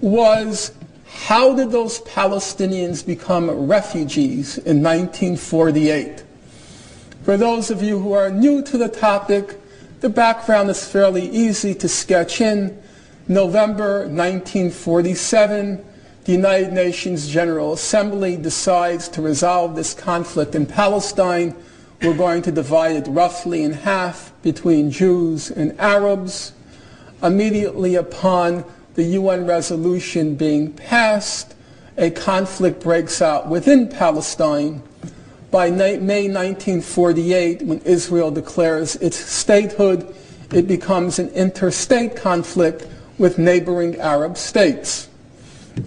was, how did those Palestinians become refugees in 1948? For those of you who are new to the topic, the background is fairly easy to sketch in. November 1947, the United Nations General Assembly decides to resolve this conflict in Palestine. We're going to divide it roughly in half between Jews and Arabs. Immediately upon the UN resolution being passed, a conflict breaks out within Palestine. By May 1948, when Israel declares its statehood, it becomes an interstate conflict with neighboring Arab states.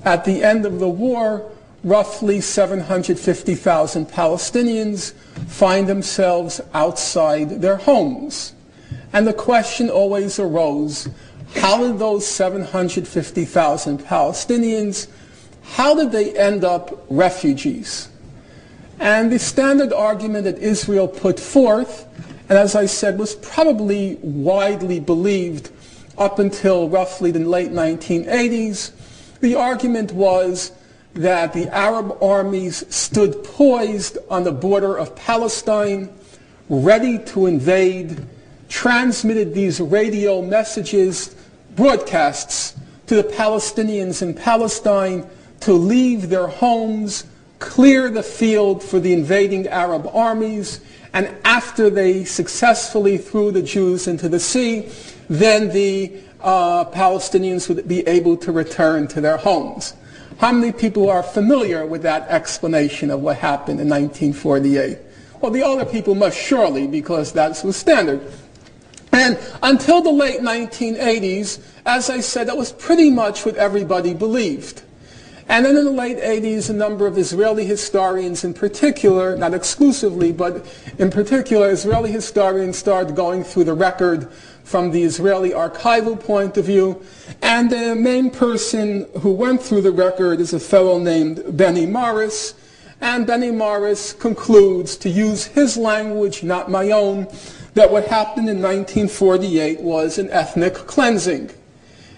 At the end of the war, roughly 750,000 Palestinians find themselves outside their homes. And the question always arose, how did those 750,000 Palestinians, how did they end up refugees? And the standard argument that Israel put forth, and as I said, was probably widely believed up until roughly the late 1980s, the argument was that the Arab armies stood poised on the border of Palestine, ready to invade, transmitted these radio messages, broadcasts to the Palestinians in Palestine to leave their homes, clear the field for the invading Arab armies, and after they successfully threw the Jews into the sea, then the Palestinians would be able to return to their homes. How many people are familiar with that explanation of what happened in 1948? Well, the older people must surely, because that was standard. And until the late 1980s, as I said, that was pretty much what everybody believed. And then in the late 80s, a number of Israeli historians in particular, not exclusively, but in particular, Israeli historians started going through the record from the Israeli archival point of view. And the main person who went through the record is a fellow named Benny Morris. And Benny Morris concludes, to use his language, not my own, that what happened in 1948 was an ethnic cleansing.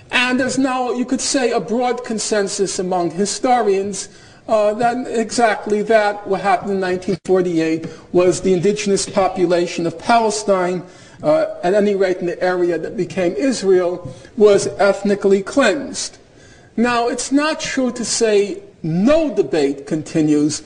And there's now, you could say, a broad consensus among historians that exactly that, what happened in 1948, was the indigenous population of Palestine, at any rate in the area that became Israel, was ethnically cleansed. Now, it's not true to say no debate continues,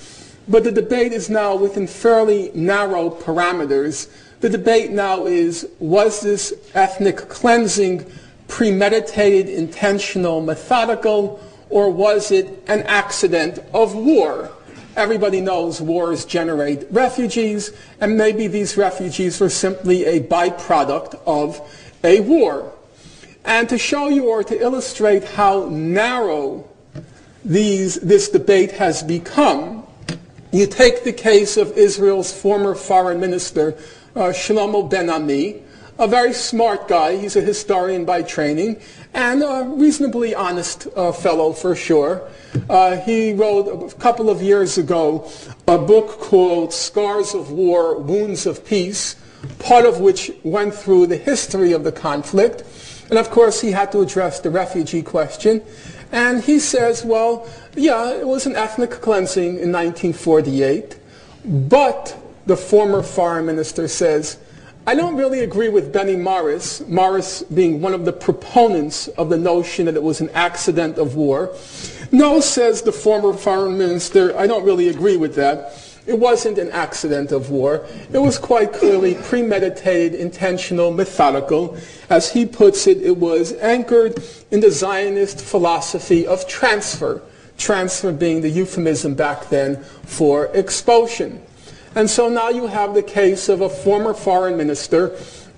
but the debate is now within fairly narrow parameters. The debate now is, was this ethnic cleansing premeditated, intentional, methodical, or was it an accident of war? Everybody knows wars generate refugees, and maybe these refugees were simply a byproduct of a war. And to show you or to illustrate how narrow this debate has become, you take the case of Israel's former foreign minister, Shlomo Ben-Ami, a very smart guy. He's a historian by training, and a reasonably honest fellow for sure. He wrote a couple of years ago a book called Scars of War, Wounds of Peace, part of which went through the history of the conflict. And of course, he had to address the refugee question. And he says, well, yeah, it was an ethnic cleansing in 1948, but the former foreign minister says, I don't really agree with Benny Morris, Morris being one of the proponents of the notion that it was an accident of war. No, says the former foreign minister, I don't really agree with that. It wasn't an accident of war. It was quite clearly premeditated, intentional, methodical. As he puts it, it was anchored in the Zionist philosophy of transfer, transfer being the euphemism back then for expulsion. And so now you have the case of a former foreign minister,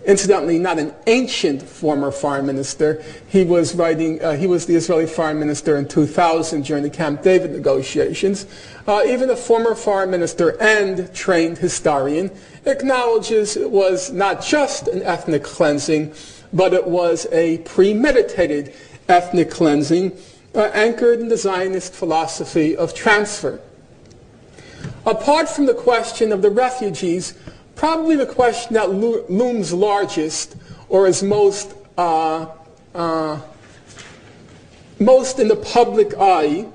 incidentally not an ancient former foreign minister. He was the Israeli foreign minister in 2000 during the Camp David negotiations. Even a former foreign minister and trained historian acknowledges it was not just an ethnic cleansing, but it was a premeditated ethnic cleansing anchored in the Zionist philosophy of transfer. Apart from the question of the refugees, probably the question that looms largest or is most most in the public eye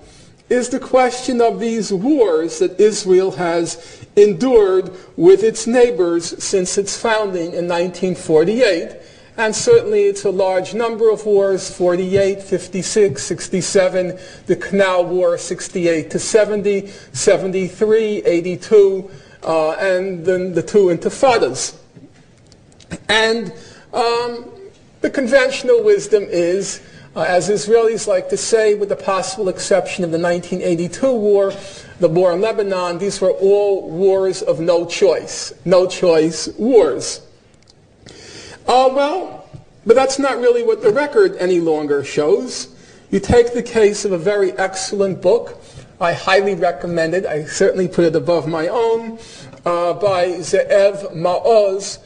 is the question of these wars that Israel has endured with its neighbors since its founding in 1948. And certainly it's a large number of wars, 48, 56, 67, the Canal War, 68 to 70, 73, 82, and then the two intifadas. And the conventional wisdom is, as Israelis like to say, with the possible exception of the 1982 war, the war in Lebanon, these were all wars of no choice wars. But that's not really what the record any longer shows. You take the case of a very excellent book. I highly recommend it. I certainly put it above my own, by Ze'ev Maoz.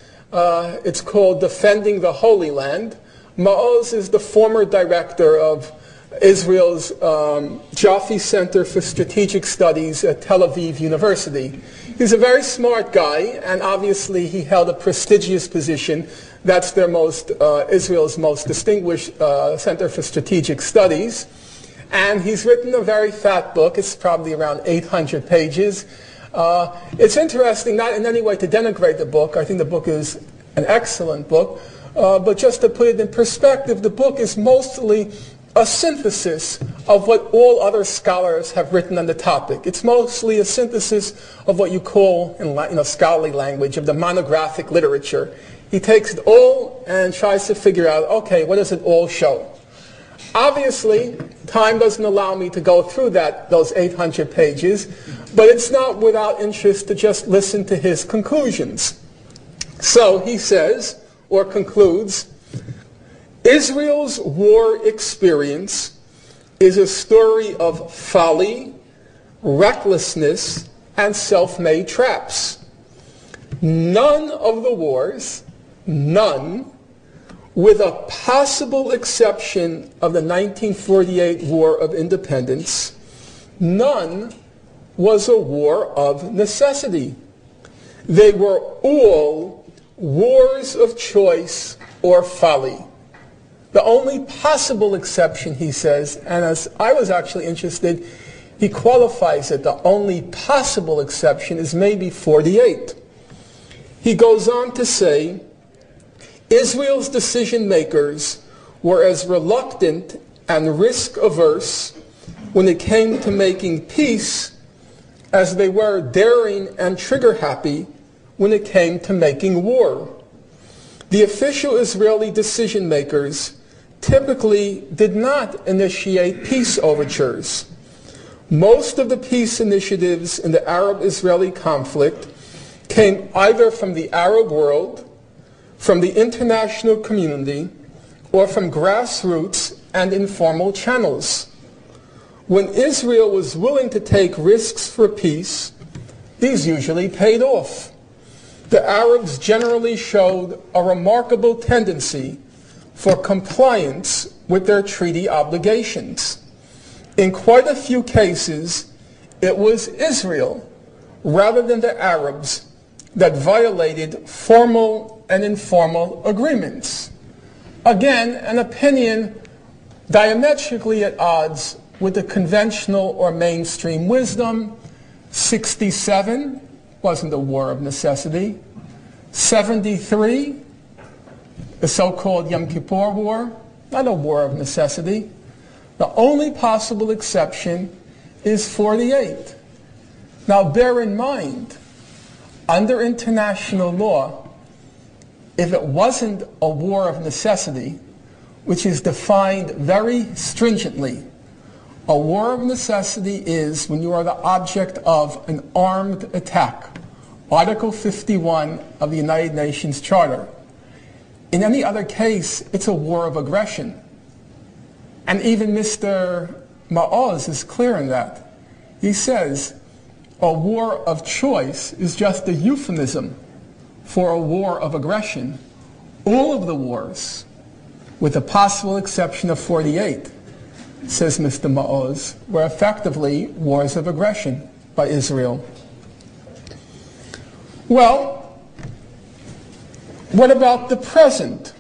It's called Defending the Holy Land. Maoz is the former director of Israel's Jaffe Center for Strategic Studies at Tel Aviv University. He's a very smart guy, and obviously he held a prestigious position. That's their Israel's most distinguished Center for Strategic Studies. And he's written a very fat book. It's probably around 800 pages. It's interesting, not in any way to denigrate the book. I think the book is an excellent book. But just to put it in perspective, the book is mostly a synthesis of what all other scholars have written on the topic. It's mostly a synthesis of what you call, in scholarly language, of the monographic literature. He takes it all and tries to figure out, okay, what does it all show? Obviously, time doesn't allow me to go through those 800 pages, but it's not without interest to just listen to his conclusions. So he says, or concludes, Israel's war experience is a story of folly, recklessness, and self-made traps. None of the wars, none, with a possible exception of the 1948 War of Independence, none was a war of necessity. They were all wars of choice or folly. The only possible exception, he says, and as I was actually interested, he qualifies it, the only possible exception is maybe 48. He goes on to say, Israel's decision makers were as reluctant and risk-averse when it came to making peace as they were daring and trigger-happy when it came to making war. The official Israeli decision makers typically did not initiate peace overtures. Most of the peace initiatives in the Arab-Israeli conflict came either from the Arab world, from the international community, or from grassroots and informal channels. When Israel was willing to take risks for peace, these usually paid off. The Arabs generally showed a remarkable tendency for compliance with their treaty obligations. In quite a few cases, it was Israel, rather than the Arabs, that violated formal and informal agreements. Again, an opinion diametrically at odds with the conventional or mainstream wisdom. 67 wasn't a war of necessity. 73, the so-called Yom Kippur War, not a war of necessity. The only possible exception is 48. Now bear in mind, under international law, if it wasn't a war of necessity, which is defined very stringently, a war of necessity is when you are the object of an armed attack. Article 51 of the United Nations Charter. In any other case, it's a war of aggression. And even Mr. Maoz is clear in that. He says a war of choice is just a euphemism for a war of aggression. All of the wars, with the possible exception of 48, says Mr. Maoz, were effectively wars of aggression by Israel. Well, what about the present?